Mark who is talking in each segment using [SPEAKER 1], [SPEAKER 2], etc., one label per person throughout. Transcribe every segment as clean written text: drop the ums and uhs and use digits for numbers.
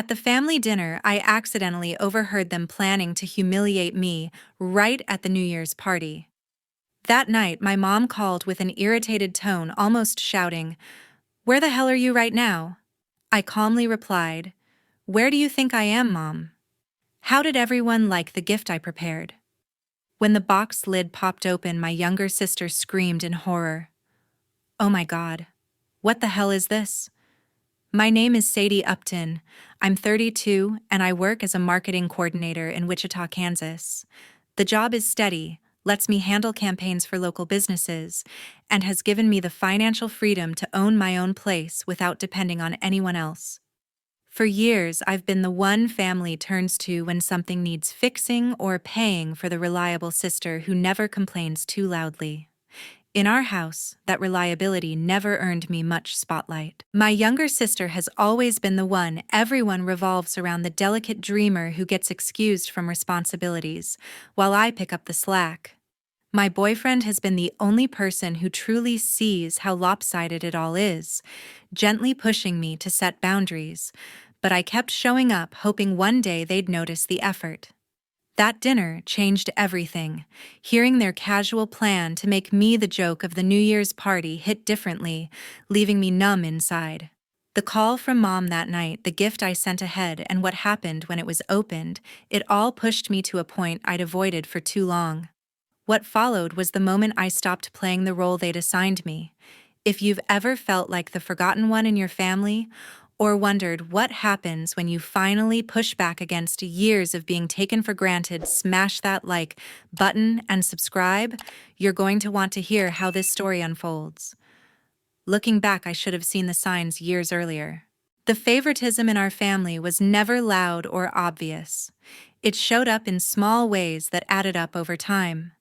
[SPEAKER 1] At the family dinner, I accidentally overheard them planning to humiliate me right at the New Year's party. That night, my mom called with an irritated tone, almost shouting, "Where the hell are you right now?" I calmly replied, "Where do you think I am, Mom?" How did everyone like the gift I prepared? When the box lid popped open, my younger sister screamed in horror. "Oh my God, what the hell is this?" My name is Sadie Upton. I'm 32 and I work as a marketing coordinator in Wichita, Kansas. The job is steady, lets me handle campaigns for local businesses, and has given me the financial freedom to own my own place without depending on anyone else. For years, I've been the one family turns to when something needs fixing or paying for the reliable sister who never complains too loudly. In our house, that reliability never earned me much spotlight. My younger sister has always been the one everyone revolves around, the delicate dreamer who gets excused from responsibilities, while I pick up the slack. My boyfriend has been the only person who truly sees how lopsided it all is, gently pushing me to set boundaries, but I kept showing up, hoping one day they'd notice the effort. That dinner changed everything. Hearing their casual plan to make me the joke of the New Year's party hit differently, leaving me numb inside. The call from Mom that night, the gift I sent ahead, and what happened when it was opened, it all pushed me to a point I'd avoided for too long. What followed was the moment I stopped playing the role they'd assigned me. If you've ever felt like the forgotten one in your family, or wondered what happens when you finally push back against years of being taken for granted, smash that like button and subscribe. You're going to want to hear how this story unfolds. Looking back, I should have seen the signs years earlier. The favoritism in our family was never loud or obvious. It showed up in small ways that added up over time.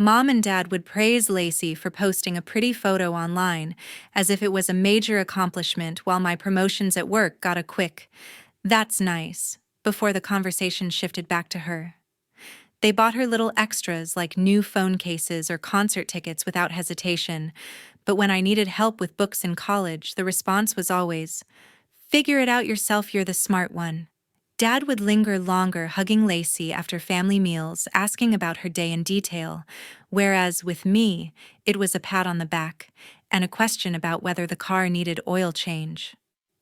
[SPEAKER 1] Mom and Dad would praise Lacey for posting a pretty photo online, as if it was a major accomplishment, while my promotions at work got a quick, "That's nice," before the conversation shifted back to her. They bought her little extras like new phone cases or concert tickets without hesitation, but when I needed help with books in college, the response was always, "Figure it out yourself, you're the smart one." Dad would linger longer, hugging Lacey after family meals, asking about her day in detail, whereas with me, it was a pat on the back and a question about whether the car needed oil change.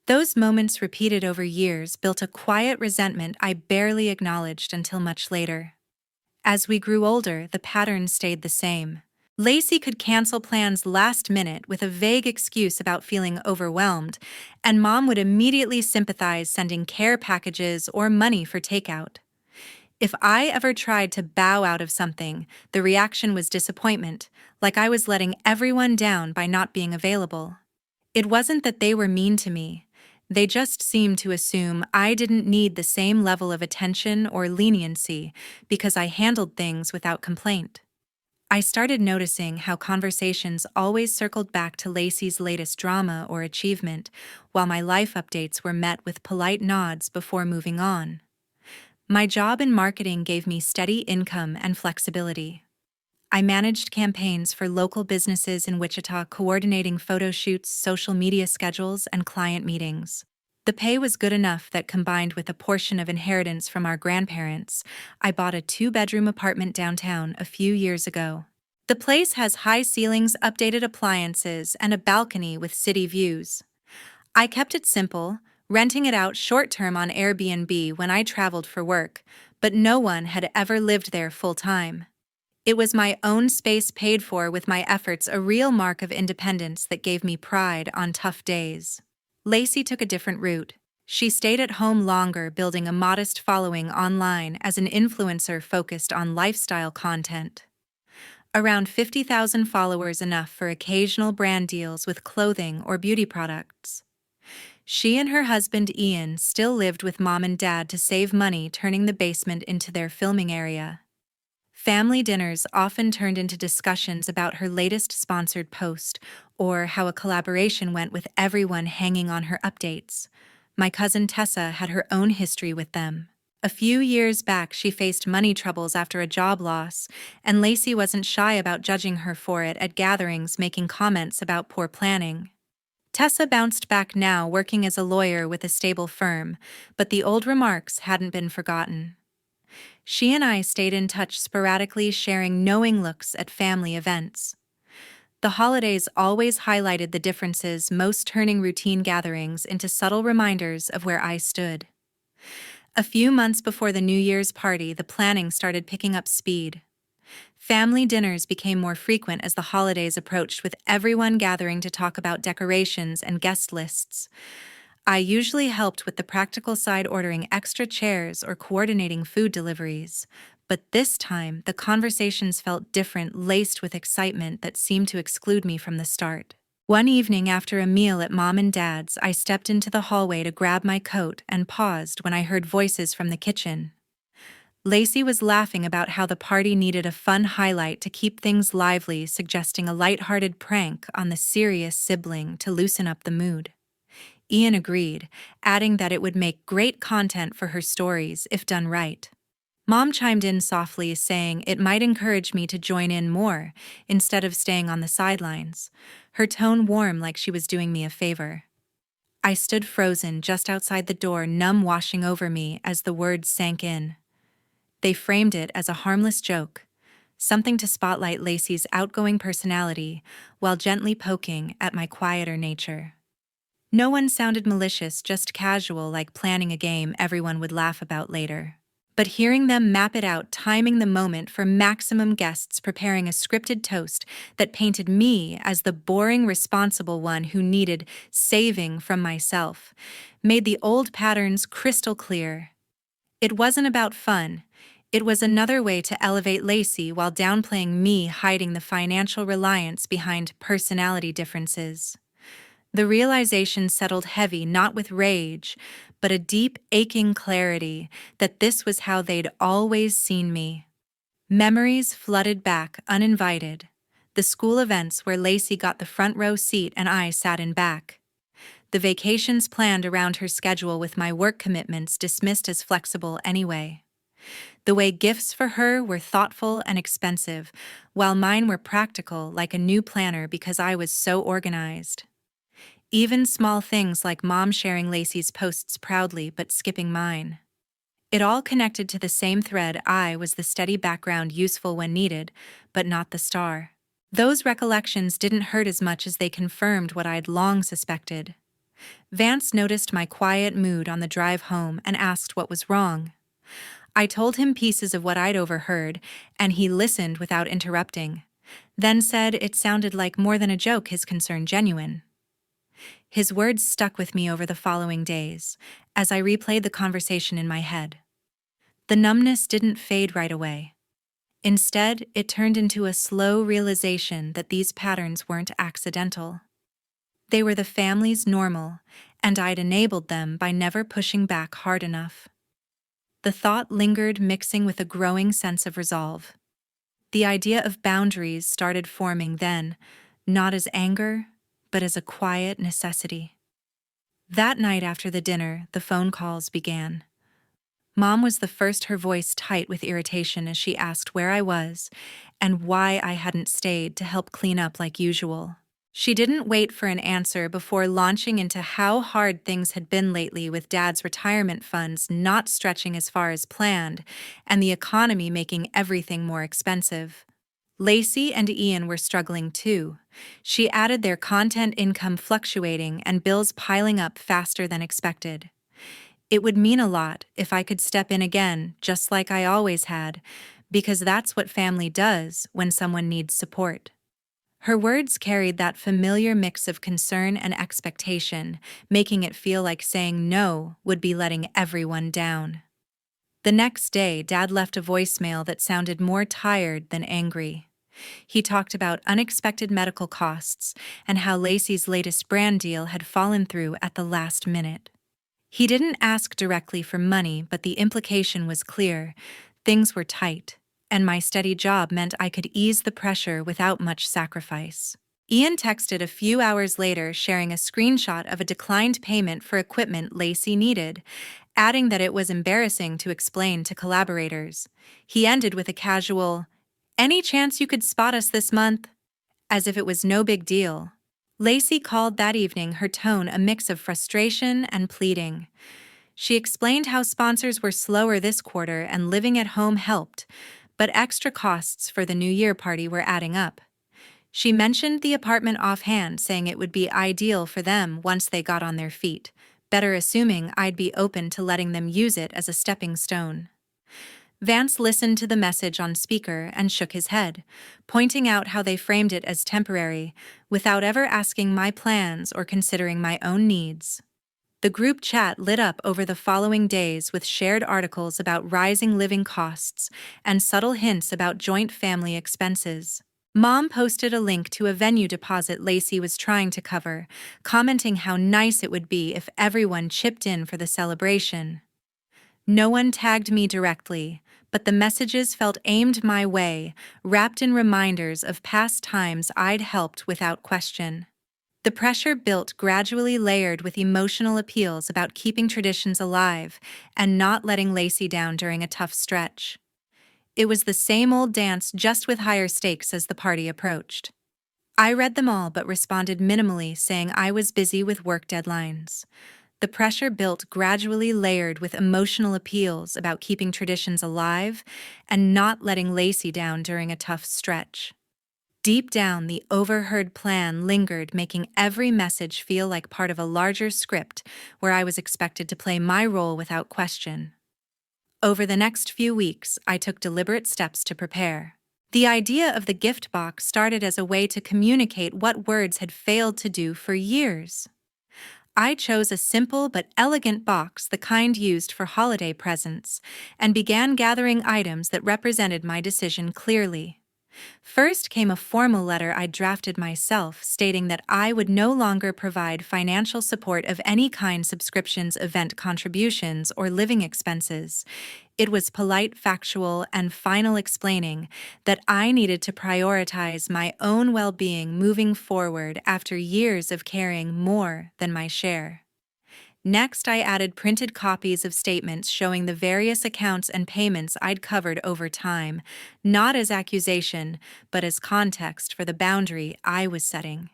[SPEAKER 1] Those moments, repeated over years, built a quiet resentment I barely acknowledged until much later. As we grew older, the pattern stayed the same. Lacey could cancel plans last minute with a vague excuse about feeling overwhelmed, and Mom would immediately sympathize, sending care packages or money for takeout. If I ever tried to bow out of something, the reaction was disappointment, like I was letting everyone down by not being available. It wasn't that they were mean to me. They just seemed to assume I didn't need the same level of attention or leniency because I handled things without complaint. I started noticing how conversations always circled back to Lacey's latest drama or achievement, while my life updates were met with polite nods before moving on. My job in marketing gave me steady income and flexibility. I managed campaigns for local businesses in Wichita, coordinating photo shoots, social media schedules, and client meetings. The pay was good enough that, combined with a portion of inheritance from our grandparents, I bought a 2-bedroom apartment downtown a few years ago. The place has high ceilings, updated appliances, and a balcony with city views. I kept it simple, renting it out short-term on Airbnb when I traveled for work, but no one had ever lived there full-time. It was my own space, paid for with my efforts, a real mark of independence that gave me pride on tough days. Lacey took a different route. She stayed at home longer, building a modest following online as an influencer focused on lifestyle content. Around 50,000 followers, enough for occasional brand deals with clothing or beauty products. She and her husband Ian still lived with Mom and Dad to save money, turning the basement into their filming area. Family dinners often turned into discussions about her latest sponsored post, or how a collaboration went, with everyone hanging on her updates. My cousin Tessa had her own history with them. A few years back, she faced money troubles after a job loss, and Lacey wasn't shy about judging her for it at gatherings, making comments about poor planning. Tessa bounced back now, working as a lawyer with a stable firm, but the old remarks hadn't been forgotten. She and I stayed in touch sporadically, sharing knowing looks at family events. The holidays always highlighted the differences, most turning routine gatherings into subtle reminders of where I stood. A few months before the New Year's party, the planning started picking up speed. Family dinners became more frequent as the holidays approached, with everyone gathering to talk about decorations and guest lists. I usually helped with the practical side, ordering extra chairs or coordinating food deliveries. But this time, the conversations felt different, laced with excitement that seemed to exclude me from the start. One evening after a meal at Mom and Dad's, I stepped into the hallway to grab my coat and paused when I heard voices from the kitchen. Lacey was laughing about how the party needed a fun highlight to keep things lively, suggesting a lighthearted prank on the serious sibling to loosen up the mood. Ian agreed, adding that it would make great content for her stories if done right. Mom chimed in softly, saying it might encourage me to join in more, instead of staying on the sidelines, her tone warm, like she was doing me a favor. I stood frozen just outside the door, numb washing over me as the words sank in. They framed it as a harmless joke, something to spotlight Lacey's outgoing personality while gently poking at my quieter nature. No one sounded malicious, just casual, like planning a game everyone would laugh about later. But hearing them map it out, timing the moment for maximum guests, preparing a scripted toast that painted me as the boring, responsible one who needed saving from myself, made the old patterns crystal clear. It wasn't about fun. It was another way to elevate Lacey while downplaying me, hiding the financial reliance behind personality differences. The realization settled heavy, not with rage, but a deep, aching clarity that this was how they'd always seen me. Memories flooded back, uninvited. The school events where Lacey got the front row seat and I sat in back. The vacations planned around her schedule, with my work commitments dismissed as flexible anyway. The way gifts for her were thoughtful and expensive, while mine were practical, like a new planner, because I was so organized. Even small things like Mom sharing Lacey's posts proudly but skipping mine. It all connected to the same thread. I was the steady background, useful when needed, but not the star. Those recollections didn't hurt as much as they confirmed what I'd long suspected. Vance noticed my quiet mood on the drive home and asked what was wrong. I told him pieces of what I'd overheard, and he listened without interrupting, then said it sounded like more than a joke, his concern genuine. His words stuck with me over the following days, as I replayed the conversation in my head. The numbness didn't fade right away. Instead, it turned into a slow realization that these patterns weren't accidental. They were the family's normal, and I'd enabled them by never pushing back hard enough. The thought lingered, mixing with a growing sense of resolve. The idea of boundaries started forming then, not as anger, but as a quiet necessity. That night after the dinner, the phone calls began. Mom was the first, her voice tight with irritation as she asked where I was and why I hadn't stayed to help clean up like usual. She didn't wait for an answer before launching into how hard things had been lately, with Dad's retirement funds not stretching as far as planned and the economy making everything more expensive. Lacey and Ian were struggling too. She added, their content income fluctuating and bills piling up faster than expected. It would mean a lot if I could step in again, just like I always had, because that's what family does when someone needs support. Her words carried that familiar mix of concern and expectation, making it feel like saying no would be letting everyone down. The next day, Dad left a voicemail that sounded more tired than angry. He talked about unexpected medical costs and how Lacey's latest brand deal had fallen through at the last minute. He didn't ask directly for money, but the implication was clear. Things were tight, and my steady job meant I could ease the pressure without much sacrifice. Ian texted a few hours later, sharing a screenshot of a declined payment for equipment Lacey needed, adding that it was embarrassing to explain to collaborators. He ended with a casual, "Any chance you could spot us this month?" As if it was no big deal. Lacey called that evening, her tone a mix of frustration and pleading. She explained how sponsors were slower this quarter and living at home helped, but extra costs for the New Year party were adding up. She mentioned the apartment offhand, saying it would be ideal for them once they got on their feet, better assuming I'd be open to letting them use it as a stepping stone. Vance listened to the message on speaker and shook his head, pointing out how they framed it as temporary, without ever asking my plans or considering my own needs. The group chat lit up over the following days with shared articles about rising living costs and subtle hints about joint family expenses. Mom posted a link to a venue deposit Lacey was trying to cover, commenting how nice it would be if everyone chipped in for the celebration. No one tagged me directly, but the messages felt aimed my way, wrapped in reminders of past times I'd helped without question. The pressure built, gradually layered with emotional appeals about keeping traditions alive and not letting Lacey down during a tough stretch. It was the same old dance, just with higher stakes as the party approached. I read them all but responded minimally, saying I was busy with work deadlines. The pressure built, gradually layered with emotional appeals about keeping traditions alive and not letting Lacey down during a tough stretch. Deep down, the overheard plan lingered, making every message feel like part of a larger script where I was expected to play my role without question. Over the next few weeks, I took deliberate steps to prepare. The idea of the gift box started as a way to communicate what words had failed to do for years. I chose a simple but elegant box, the kind used for holiday presents, and began gathering items that represented my decision clearly. First came a formal letter I'd drafted myself, stating that I would no longer provide financial support of any kind: subscriptions, event contributions, or living expenses. It was polite, factual, and final, explaining that I needed to prioritize my own well-being moving forward after years of carrying more than my share. Next, I added printed copies of statements showing the various accounts and payments I'd covered over time, not as accusation, but as context for the boundary I was setting.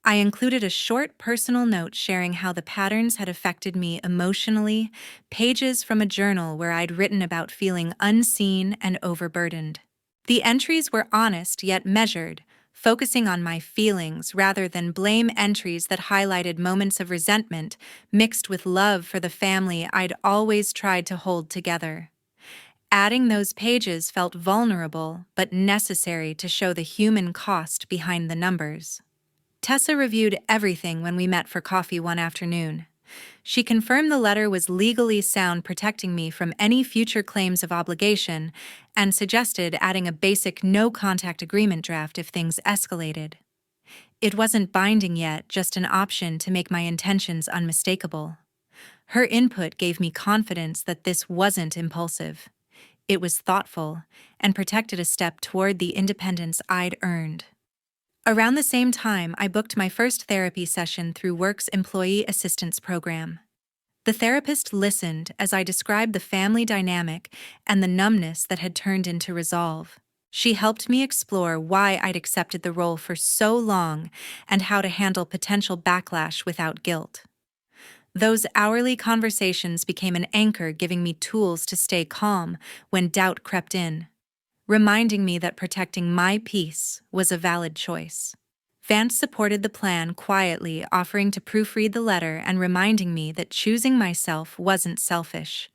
[SPEAKER 1] I included a short personal note sharing how the patterns had affected me emotionally, pages from a journal where I'd written about feeling unseen and overburdened. The entries were honest yet measured, focusing on my feelings rather than blame entries that highlighted moments of resentment mixed with love for the family I'd always tried to hold together. Adding those pages felt vulnerable but necessary to show the human cost behind the numbers. Tessa reviewed everything when we met for coffee one afternoon. She confirmed the letter was legally sound, protecting me from any future claims of obligation, and suggested adding a basic no-contact agreement draft if things escalated. It wasn't binding yet, just an option to make my intentions unmistakable. Her input gave me confidence that this wasn't impulsive. It was thoughtful, and protected a step toward the independence I'd earned. Around the same time, I booked my first therapy session through work's employee assistance program. The therapist listened as I described the family dynamic and the numbness that had turned into resolve. She helped me explore why I'd accepted the role for so long and how to handle potential backlash without guilt. Those hourly conversations became an anchor, giving me tools to stay calm when doubt crept in, reminding me that protecting my peace was a valid choice. Vance supported the plan quietly, offering to proofread the letter and reminding me that choosing myself wasn't selfish.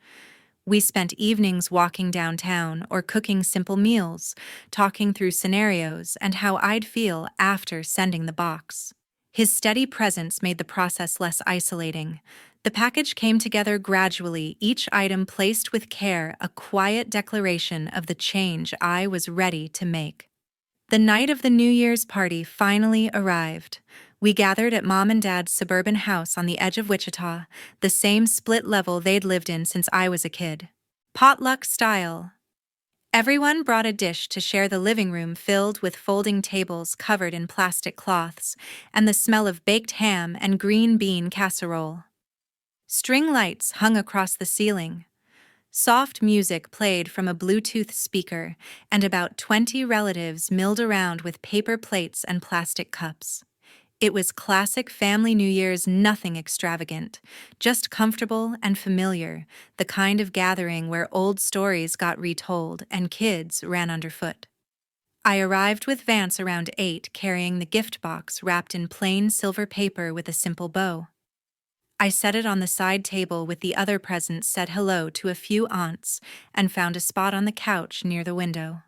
[SPEAKER 1] We spent evenings walking downtown or cooking simple meals, talking through scenarios and how I'd feel after sending the box. His steady presence made the process less isolating. The package came together gradually, each item placed with care, a quiet declaration of the change I was ready to make. The night of the New Year's party finally arrived. We gathered at Mom and Dad's suburban house on the edge of Wichita, the same split level they'd lived in since I was a kid. Potluck style. Everyone brought a dish to share, the living room filled with folding tables covered in plastic cloths, and the smell of baked ham and green bean casserole. String lights hung across the ceiling. Soft music played from a Bluetooth speaker, and about 20 relatives milled around with paper plates and plastic cups. It was classic family New Year's, nothing extravagant, just comfortable and familiar, the kind of gathering where old stories got retold and kids ran underfoot. I arrived with Vance around 8, carrying the gift box wrapped in plain silver paper with a simple bow. I set it on the side table with the other presents, said hello to a few aunts, and found a spot on the couch near the window.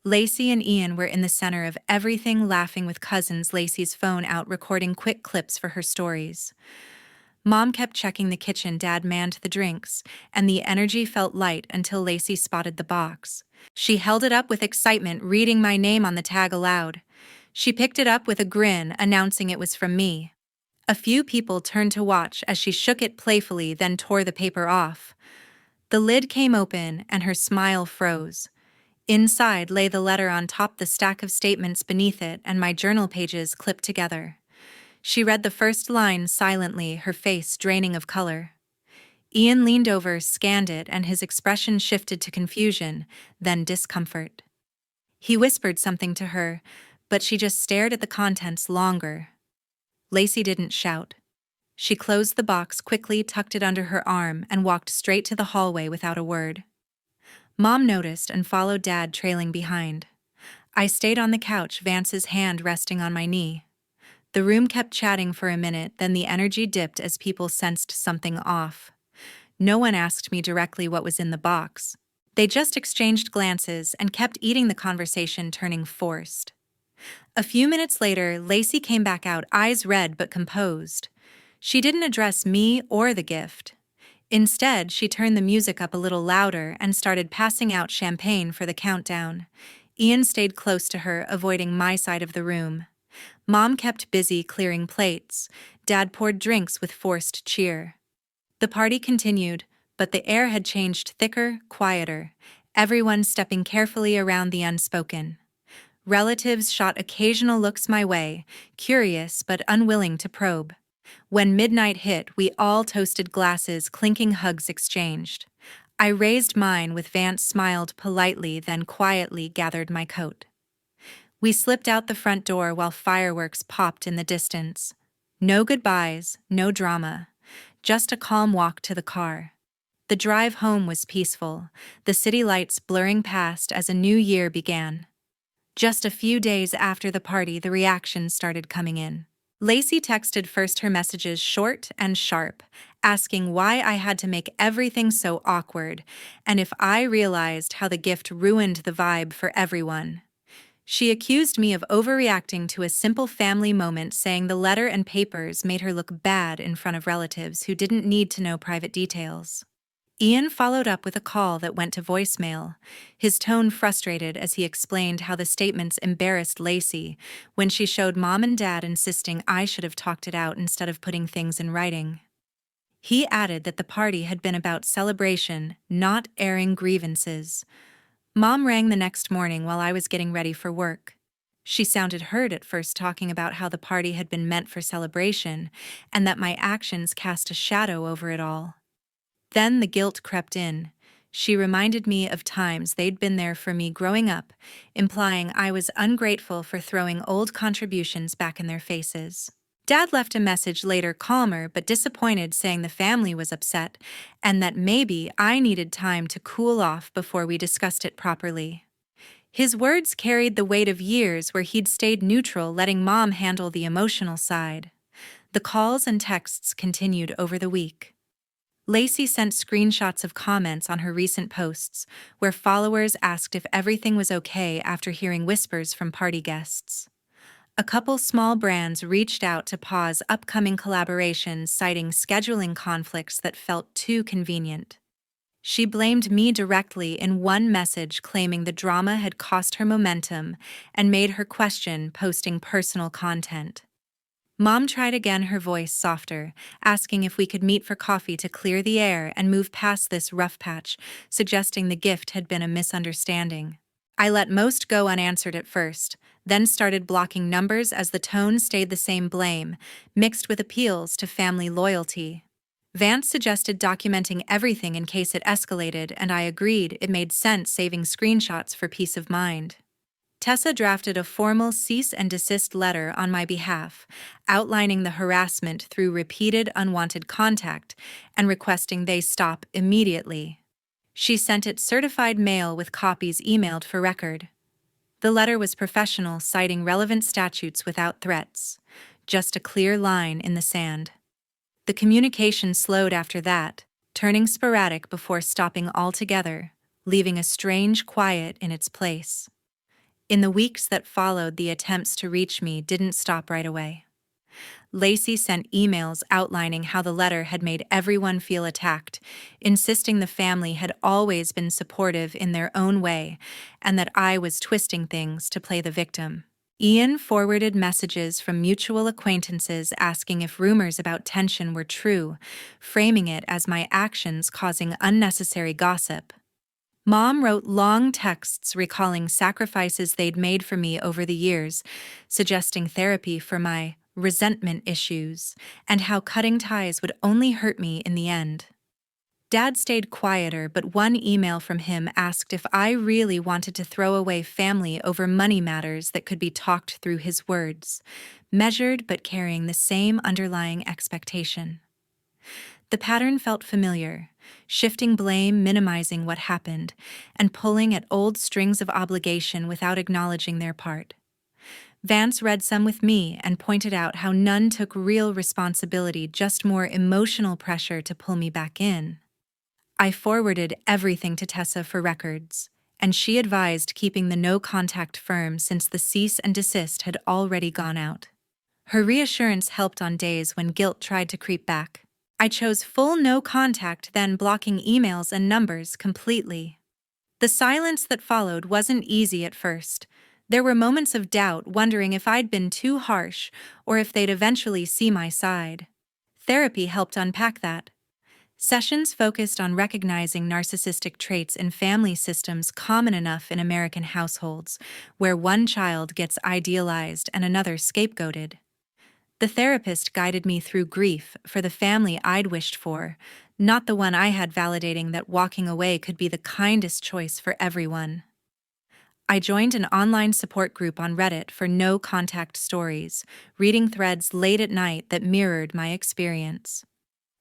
[SPEAKER 1] Lacey and Ian were in the center of everything, laughing with cousins, Lacey's phone out recording quick clips for her stories. Mom kept checking the kitchen, Dad manned the drinks, and the energy felt light until Lacey spotted the box. She held it up with excitement, reading my name on the tag aloud. She picked it up with a grin, announcing it was from me. A few people turned to watch as she shook it playfully, then tore the paper off. The lid came open and her smile froze. Inside lay the letter, on top the stack of statements beneath it, and my journal pages clipped together. She read the first line silently, her face draining of color. Ian leaned over, scanned it, and his expression shifted to confusion, then discomfort. He whispered something to her, but she just stared at the contents longer. Lacey didn't shout. She closed the box quickly, tucked it under her arm, and walked straight to the hallway without a word. Mom noticed and followed Dad, trailing behind. I stayed on the couch, Vance's hand resting on my knee. The room kept chatting for a minute, then the energy dipped as people sensed something off. No one asked me directly what was in the box. They just exchanged glances and kept eating the conversation, turning forced. A few minutes later, Lacey came back out, eyes red but composed. She didn't address me or the gift. Instead, she turned the music up a little louder and started passing out champagne for the countdown. Ian stayed close to her, avoiding my side of the room. Mom kept busy clearing plates. Dad poured drinks with forced cheer. The party continued, but the air had changed, thicker, quieter, everyone stepping carefully around the unspoken. Relatives shot occasional looks my way, curious but unwilling to probe. When midnight hit, we all toasted glasses, clinking hugs exchanged. I raised mine with Vance, smiled politely, then quietly gathered my coat. We slipped out the front door while fireworks popped in the distance. No goodbyes, no drama, just a calm walk to the car. The drive home was peaceful, the city lights blurring past as a new year began. Just a few days after the party, the reactions started coming in. Lacey texted first, her messages short and sharp, asking why I had to make everything so awkward, and if I realized how the gift ruined the vibe for everyone. She accused me of overreacting to a simple family moment, saying the letter and papers made her look bad in front of relatives who didn't need to know private details. Ian followed up with a call that went to voicemail, his tone frustrated as he explained how the statements embarrassed Lacey when she showed Mom and Dad, insisting I should have talked it out instead of putting things in writing. He added that the party had been about celebration, not airing grievances. Mom rang the next morning while I was getting ready for work. She sounded hurt at first, talking about how the party had been meant for celebration and that my actions cast a shadow over it all. Then the guilt crept in. She reminded me of times they'd been there for me growing up, implying I was ungrateful for throwing old contributions back in their faces. Dad left a message later, calmer but disappointed, saying the family was upset and that maybe I needed time to cool off before we discussed it properly. His words carried the weight of years where he'd stayed neutral, letting Mom handle the emotional side. The calls and texts continued over the week. Lacey sent screenshots of comments on her recent posts, where followers asked if everything was okay after hearing whispers from party guests. A couple small brands reached out to pause upcoming collaborations, citing scheduling conflicts that felt too convenient. She blamed me directly in one message, claiming the drama had cost her momentum and made her question posting personal content. Mom tried again, her voice softer, asking if we could meet for coffee to clear the air and move past this rough patch, suggesting the gift had been a misunderstanding. I let most go unanswered at first, then started blocking numbers as the tone stayed the same, blame, mixed with appeals to family loyalty. Vance suggested documenting everything in case it escalated, and I agreed it made sense, saving screenshots for peace of mind. Tessa drafted a formal cease and desist letter on my behalf, outlining the harassment through repeated unwanted contact and requesting they stop immediately. She sent it certified mail with copies emailed for record. The letter was professional, citing relevant statutes without threats, just a clear line in the sand. The communication slowed after that, turning sporadic before stopping altogether, leaving a strange quiet in its place. In the weeks that followed, the attempts to reach me didn't stop right away. Lacey sent emails outlining how the letter had made everyone feel attacked, insisting the family had always been supportive in their own way and that I was twisting things to play the victim. Ian forwarded messages from mutual acquaintances asking if rumors about tension were true, framing it as my actions causing unnecessary gossip. Mom wrote long texts recalling sacrifices they'd made for me over the years, suggesting therapy for my resentment issues, and how cutting ties would only hurt me in the end. Dad stayed quieter, but one email from him asked if I really wanted to throw away family over money matters that could be talked through his words, measured but carrying the same underlying expectation. The pattern felt familiar, shifting blame, minimizing what happened, and pulling at old strings of obligation without acknowledging their part. Vance read some with me and pointed out how none took real responsibility, just more emotional pressure to pull me back in. I forwarded everything to Tessa for records, and she advised keeping the no-contact firm since the cease and desist had already gone out. Her reassurance helped on days when guilt tried to creep back. I chose full no contact, then blocking emails and numbers completely. The silence that followed wasn't easy at first. There were moments of doubt, wondering if I'd been too harsh or if they'd eventually see my side. Therapy helped unpack that. Sessions focused on recognizing narcissistic traits in family systems common enough in American households, where one child gets idealized and another scapegoated. The therapist guided me through grief for the family I'd wished for, not the one I had, validating that walking away could be the kindest choice for everyone. I joined an online support group on Reddit for no-contact stories, reading threads late at night that mirrored my experience.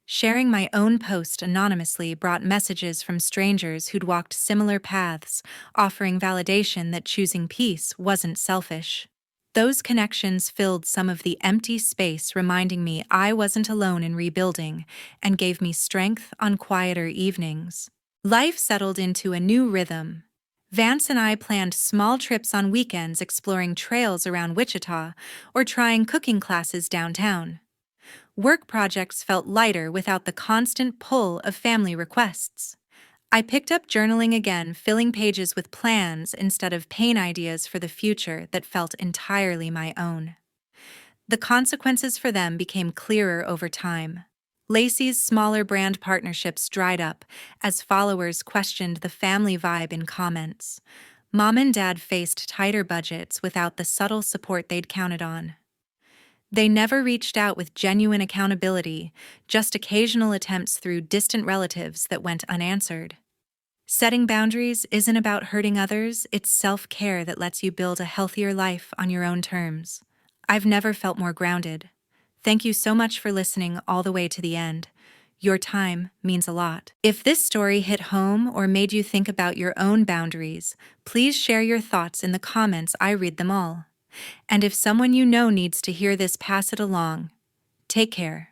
[SPEAKER 1] Sharing my own post anonymously brought messages from strangers who'd walked similar paths, offering validation that choosing peace wasn't selfish. Those connections filled some of the empty space, reminding me I wasn't alone in rebuilding, and gave me strength on quieter evenings. Life settled into a new rhythm. Vance and I planned small trips on weekends, exploring trails around Wichita or trying cooking classes downtown. Work projects felt lighter without the constant pull of family requests. I picked up journaling again, filling pages with plans instead of pain ideas for the future that felt entirely my own. The consequences for them became clearer over time. Lacey's smaller brand partnerships dried up as followers questioned the family vibe in comments. Mom and Dad faced tighter budgets without the subtle support they'd counted on. They never reached out with genuine accountability, just occasional attempts through distant relatives that went unanswered. Setting boundaries isn't about hurting others, it's self-care that lets you build a healthier life on your own terms. I've never felt more grounded. Thank you so much for listening all the way to the end. Your time means a lot. If this story hit home or made you think about your own boundaries, please share your thoughts in the comments. I read them all. And if someone you know needs to hear this, pass it along. Take care.